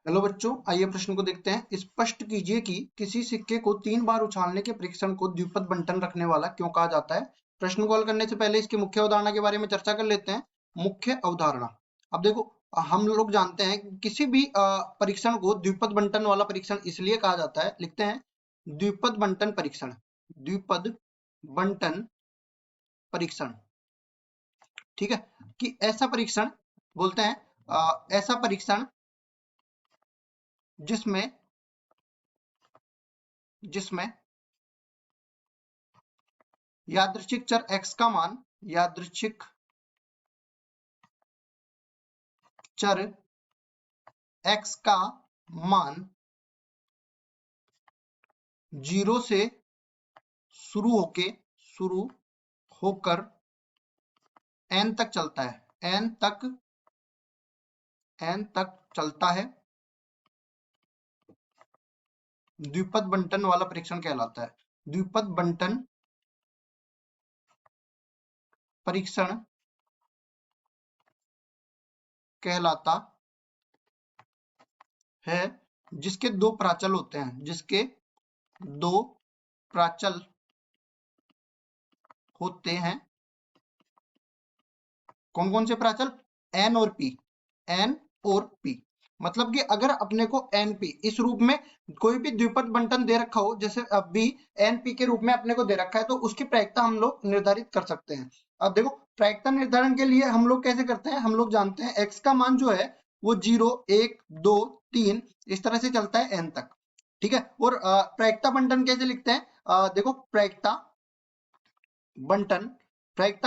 Hello बच्चों, आइए प्रश्न को देखते हैं। स्पष्ट कीजिए कि किसी सिक्के को 3 बार उछालने के परीक्षण को द्विपद बंटन रखने वाला क्यों कहा जाता है। प्रश्न को हल करने से पहले इसकी मुख्य अवधारणा के बारे में चर्चा कर लेते हैं। मुख्य अवधारणा, अब देखो, हम लोग जानते हैं कि किसी भी परीक्षण को द्विपद बंटन वाला परीक्षण इसलिए कहा जाता है। लिखते हैं द्विपद बंटन परीक्षण। द्विपद बंटन परीक्षण, ठीक है, कि ऐसा परीक्षण बोलते हैं, ऐसा परीक्षण जिसमें जिसमें यादृच्छिक चर x का मान, यादृच्छिक चर x का मान 0 से शुरू होकर n तक चलता है। n तक चलता है, द्विपद बंटन वाला परीक्षण कहलाता है। द्विपद बंटन परीक्षण कहलाता है, जिसके दो प्राचल होते हैं, जिसके दो प्राचल होते हैं। कौन कौन से प्राचल? n और p। n और p मतलब कि अगर अपने को np इस रूप में कोई भी द्विपद बंटन दे रखा हो, जैसे अब भी np के रूप में अपने को दे रखा है, तो उसकी प्रायिकता हम लोग निर्धारित कर सकते हैं। अब देखो, प्रायिकता निर्धारण के लिए हम लोग कैसे करते हैं? हम लोग जानते हैं x का मान जो है वो 0, 1, 2, 3 इस तरह से चलता है n तक, ठीक है। और प्रायिकता बंटन कैसे लिखते हैं? देखो, प्रायिकता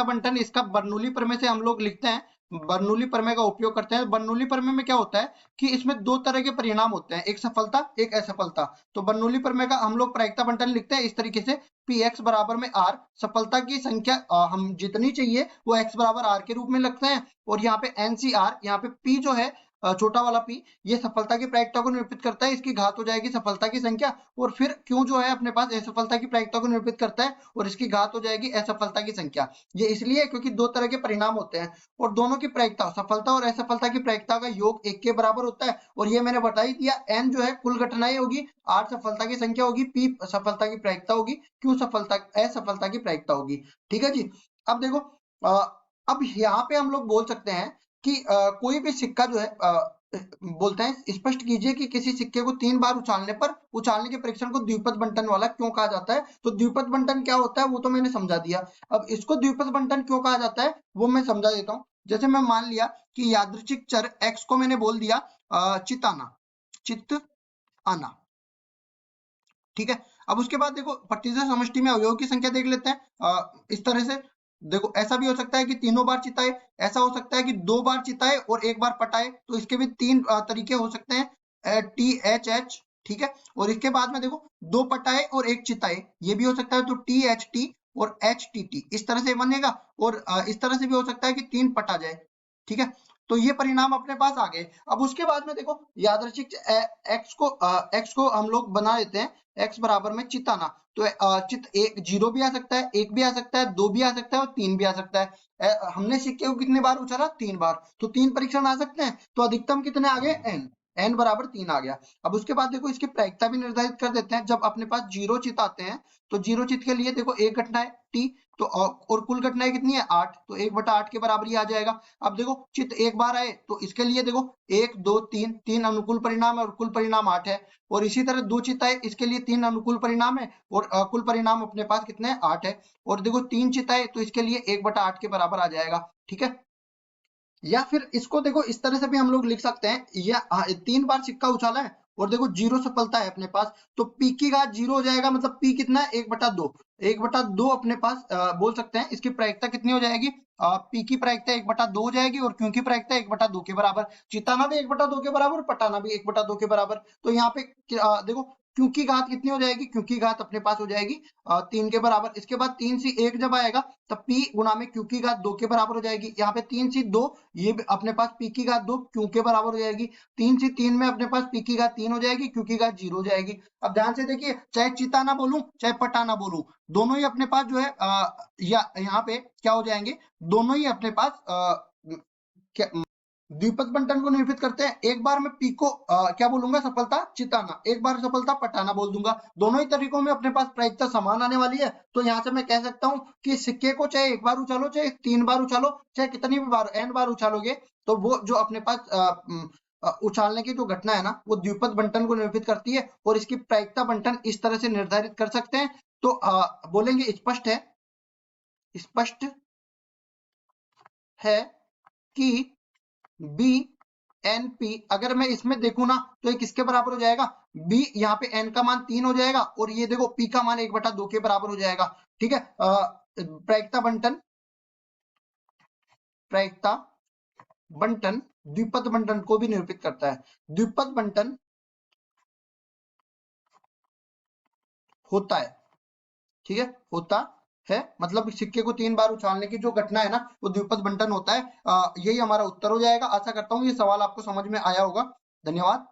बंटन इसका बर्नौली प्रमेय से हम लोग लिखते हैं। बर्नौली प्रमेय का उपयोग करते हैं। बर्नौली प्रमेय में क्या होता है कि इसमें दो तरह के परिणाम होते हैं, एक सफलता, एक असफलता। तो बर्नौली प्रमेय का हम लोग प्रायिकता बंटन लिखते हैं इस तरीके से, px बराबर में r, सफलता की संख्या हम जितनी चाहिए वो x बराबर r के रूप में लिखते हैं। और यहाँ पे ncr, यहाँ पे p जो है छोटा वाला p, ये सफलता की प्रायिकता को निरूपित करता है, इसकी घात हो जाएगी सफलता की संख्या। और फिर q जो है अपने पास असफलता की प्रायिकता को निरूपित करता है, और इसकी घात हो जाएगी असफलता की संख्या। ये इसलिए क्योंकि दो तरह के परिणाम होते हैं, और दोनों की प्रायिकता, सफलता और असफलता की प्रायिकता का योग 1 के बराबर होता है। और ये मैंने बता ही दिया, n जो है कुल घटनाएं होगी, r सफलता की संख्या होगी, p सफलता की प्रायिकता होगी, q असफलता की प्रायिकता होगी, ठीक है जी। अब देखो, अब यहाँ पे हम लोग बोल सकते हैं कि कोई भी सिक्का जो है, बोलते हैं स्पष्ट कीजिए कि किसी सिक्के को 3 बार उछालने के परीक्षण को द्विपद बंटन वाला क्यों कहा जाता है। तो द्विपद बंटन क्या होता है वो तो मैंने समझा दिया। अब इसको द्विपद बंटन क्यों कहा जाता है वो मैं समझा देता हूँ। जैसे मैं मान लिया कि यादृच्छिक चर x को मैंने बोल दिया चित आना, ठीक है। अब उसके बाद देखो, प्रतिशत समष्टि में अवयव की संख्या देख लेते हैं। इस तरह से देखो, ऐसा भी हो सकता है कि तीनों बार चिताए, ऐसा हो सकता है कि 2 बार चिताए और 1 बार पटाए, तो इसके भी 3 तरीके हो सकते हैं, THH, ठीक है। और इसके बाद में देखो, 2 पटाए और 1 चिताए, ये भी हो सकता है, तो THT और HTT इस तरह से बनेगा। और इस तरह से भी हो सकता है कि 3 पटा जाए, ठीक है। तो ये परिणाम अपने पास आ गए। अब उसके बाद में देखो, यादृच्छिक x को हम लोग बना देते हैं x बराबर में चिताना। तो चित एक 0 भी आ सकता है, 1 भी आ सकता है, 2 भी आ सकता है और 3 भी आ सकता है। हमने सिक्के को कितने बार उछाला? 3 बार, तो 3 परीक्षण आ सकते हैं। तो अधिकतम कितने आ गए? n बराबर 3 आ गया। अब उसके बाद देखो, इसकी प्रायिकता भी निर्धारित कर देते हैं। जब अपने पास 0 चित आते हैं, तो 0 चित के लिए देखो, एक घटना है t, तो और कुल घटनाएं कितनी है? 8, तो 1/8 के बराबर ही आ जाएगा। अब देखो, चित एक बार आए तो इसके लिए देखो 1, 2, 3 अनुकूल परिणाम है और कुल परिणाम 8 है। और इसी तरह 2 चित आए, इसके लिए 3 अनुकूल परिणाम है और कुल परिणाम अपने पास कितने हैं? 8 है। और देखो 3 चित आए तो इसके लिए 1/8 के बराबर आ जाएगा, ठीक है। या फिर इसको देखो, इस तरह से भी हम लोग लिख सकते हैं, या 3 बार सिक्का उछाला है और देखो 0 सफलता है अपने पास, तो p की घात 0 हो जाएगा, मतलब p कितना है? 1/2। 1/2 अपने पास बोल सकते हैं। इसकी प्रायिकता कितनी हो जाएगी? p की प्रायिकता 1/2 हो जाएगी और q की प्रायिकता 1/2 के बराबर। चिताना भी 1/2 के बराबर, पटाना भी 1/2 के बराबर। तो यहाँ पे देखो, q की घात कितनी हो जाएगी? q की घात अपने पास हो जाएगी 3 के बराबर। इसके बाद 3 से 1 जब आएगा, तब p गुणा में q की घात 2 के बराबर हो जाएगी। यहाँ पे 3 से 2, ये अपने पास p की घात 2 q के बराबर हो जाएगी। 3 से 3 में अपने पास p की घात 3 हो जाएगी, q की घात 0 हो जाएगी। अब ध्यान से देखिए, चाहे चिताना बोलूं चाहे पटाना बोलूं, दोनों ही अपने पास जो है या यहाँ पे क्या हो जाएंगे? दोनों ही अपने पास क्या द्विपद बंटन को निरूपित करते हैं। एक बार मैं पी को क्या बोलूंगा, सफलता चिताना, एक बार सफलता पटाना बोल दूंगा। दोनों ही तरीकों में अपने पास प्रायिकता समान आने वाली है। तो यहाँ से मैं कह सकता हूँ कि सिक्के को चाहे एक बार उछालो, चाहे 3 बार उछालो, चाहे कितनी भी बार n बार उछालोगे, तो वो जो अपने पास उछालने की जो घटना है ना, वो द्विपद बंटन को निरूपित करती है। और इसकी प्रायिकता बंटन इस तरह से निर्धारित कर सकते हैं। तो बोलेंगे स्पष्ट है, स्पष्ट है कि बी एन पी, अगर मैं इसमें देखूं ना, तो ये किसके बराबर हो जाएगा, बी, यहाँ पे एन का मान 3 हो जाएगा, और ये देखो पी का मान 1/2 के बराबर हो जाएगा। ठीक है, प्रायिकता बंटन, प्रायिकता बंटन द्विपद बंटन को भी निरूपित करता है। द्विपद बंटन होता है, ठीक है, होता है, मतलब सिक्के को 3 बार उछालने की जो घटना है ना, वो द्विपद बंटन होता है। यही हमारा उत्तर हो जाएगा। आशा करता हूँ ये सवाल आपको समझ में आया होगा। धन्यवाद।